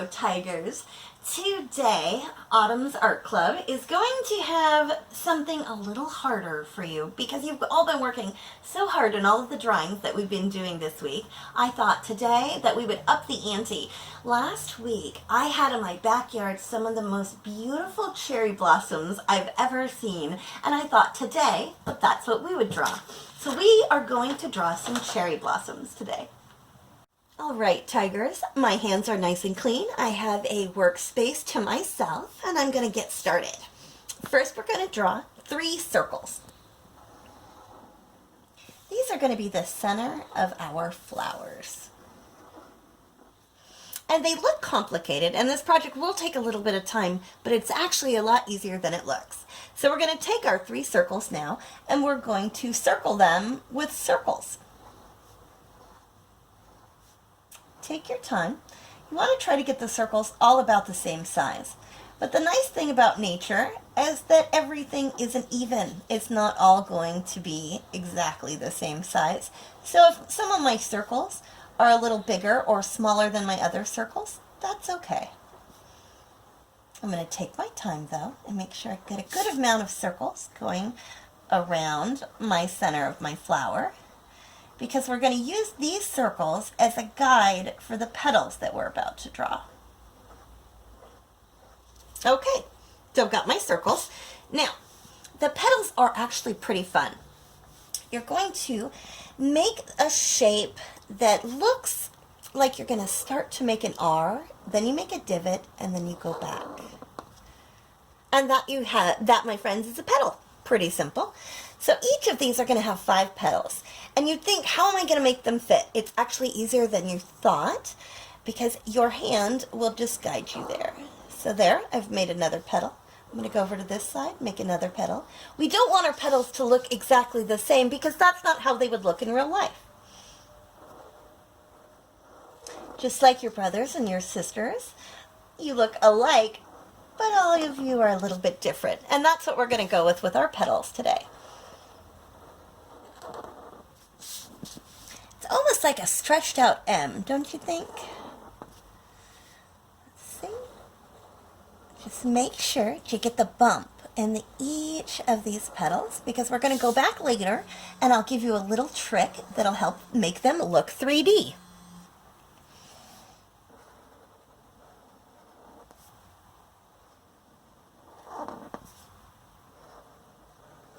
Hello, Tigers. Today, Autumn's Art Club is going to have something a little harder for you because you've all been working so hard on all of the drawings that we've been doing this week. I thought today that we would up the ante. Last week, I had in my backyard some of the most beautiful cherry blossoms I've ever seen, and I thought today that that's what we would draw. So we are going to draw some cherry blossoms today. All right, Tigers, my hands are nice and clean. I have a workspace to myself, and I'm going to get started. First, we're going to draw 3 circles. These are going to be the center of our flowers. And they look complicated, and this project will take a little bit of time, but it's actually a lot easier than it looks. So we're going to take our 3 circles now, and we're going to circle them with circles. Take your time. You want to try to get the circles all about the same size. But the nice thing about nature is that everything isn't even. It's not all going to be exactly the same size. So if some of my circles are a little bigger or smaller than my other circles, that's okay. I'm going to take my time though and make sure I get a good amount of circles going around my center of my flower, because we're going to use these circles as a guide for the petals that we're about to draw. Okay, so I've got my circles. Now, the petals are actually pretty fun. You're going to make a shape that looks like you're going to start to make an R, then you make a divot, and then you go back. And that, my friends, is a petal. Pretty simple. So each of these are going to have 5 petals. And you'd think, how am I going to make them fit? It's actually easier than you thought, because your hand will just guide you there. So there, I've made another petal. I'm going to go over to this side, make another petal. We don't want our petals to look exactly the same, because that's not how they would look in real life. Just like your brothers and your sisters, you look alike, but all of you are a little bit different. And that's what we're going to go with our petals today. It's almost like a stretched out M, don't you think? Let's see. Just make sure you get the bump in each of these petals, because we're going to go back later and I'll give you a little trick that'll help make them look 3D.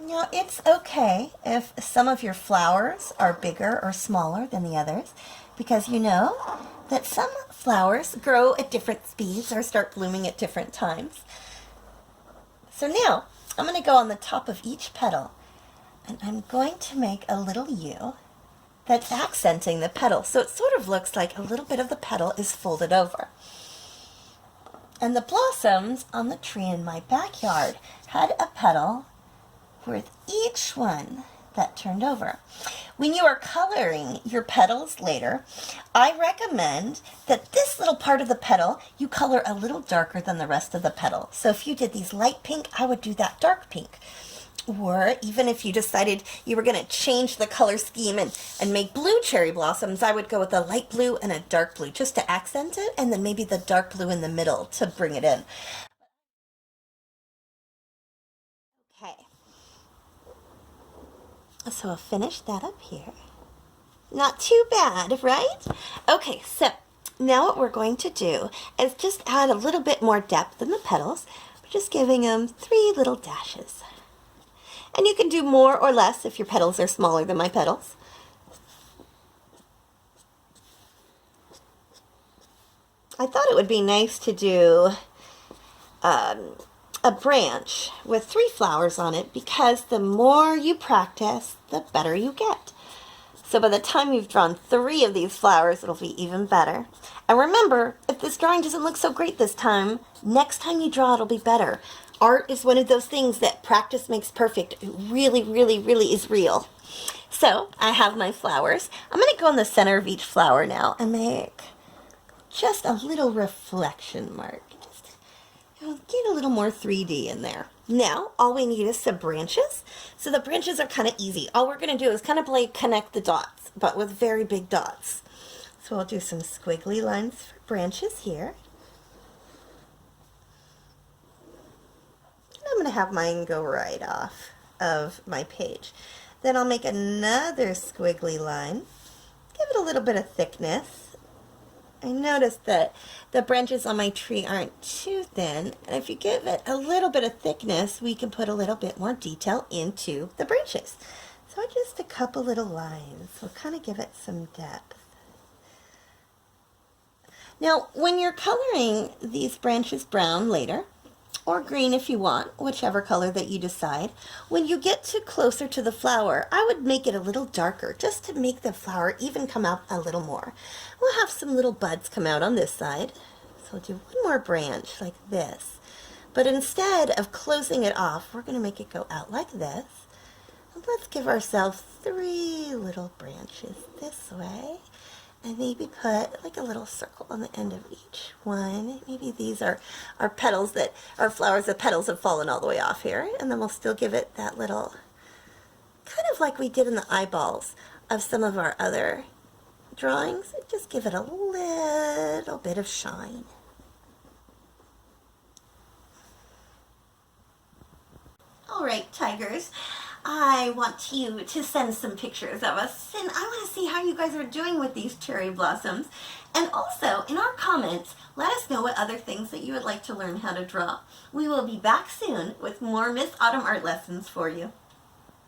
Now, it's okay if some of your flowers are bigger or smaller than the others, because you know that some flowers grow at different speeds or start blooming at different times. So now, I'm going to go on the top of each petal, and I'm going to make a little U that's accenting the petal. So it sort of looks like a little bit of the petal is folded over. And the blossoms on the tree in my backyard had a petal with each one that turned over. When you are coloring your petals later, I recommend that this little part of the petal you color a little darker than the rest of the petal. So if you did these light pink, I would do that dark pink. Or even if you decided you were going to change the color scheme and make blue cherry blossoms, I would go with a light blue and a dark blue just to accent it, and then maybe the dark blue in the middle to bring it in. Okay. So I'll finish that up here. Not too bad, right? Okay, so now what we're going to do is just add a little bit more depth in the petals. We're just giving them 3 little dashes. And you can do more or less if your petals are smaller than my petals. I thought it would be nice to do a branch with 3 flowers on it, because the more you practice, the better you get. So by the time you've drawn 3 of these flowers, it'll be even better. And remember, if this drawing doesn't look so great this time, next time you draw it'll be better. Art is one of those things that practice makes perfect. It really, really, really is real. So I have my flowers. I'm going to go in the center of each flower now and make just a little reflection mark. Get a little more 3D in there. Now, all we need is some branches. So the branches are kind of easy. All we're going to do is kind of like connect the dots, but with very big dots. So I'll do some squiggly lines for branches here. going to have mine go right off of my page. Then I'll make another squiggly line, give it a little bit of thickness. I noticed that the branches on my tree aren't too thin, and if you give it a little bit of thickness, we can put a little bit more detail into the branches. So just a couple little lines will kind of give it some depth. Now, when you're coloring these branches brown later, or green if you want, whichever color that you decide, when you get to closer to the flower, I would make it a little darker just to make the flower even come out a little more. We'll have some little buds come out on this side. So we'll do one more branch like this. But instead of closing it off, we're going to make it go out like this. And let's give ourselves 3 little branches this way. And maybe put like a little circle on the end of each one. Maybe these are petals that are flowers. The petals have fallen all the way off here. And then we'll still give it that little, kind of like we did in the eyeballs of some of our other drawings. Just give it a little bit of shine. All right, tigers. I want you to send some pictures of us, and I want to see how you guys are doing with these cherry blossoms. And also, in our comments, let us know what other things that you would like to learn how to draw. We will be back soon with more Miss Autumn art lessons for you.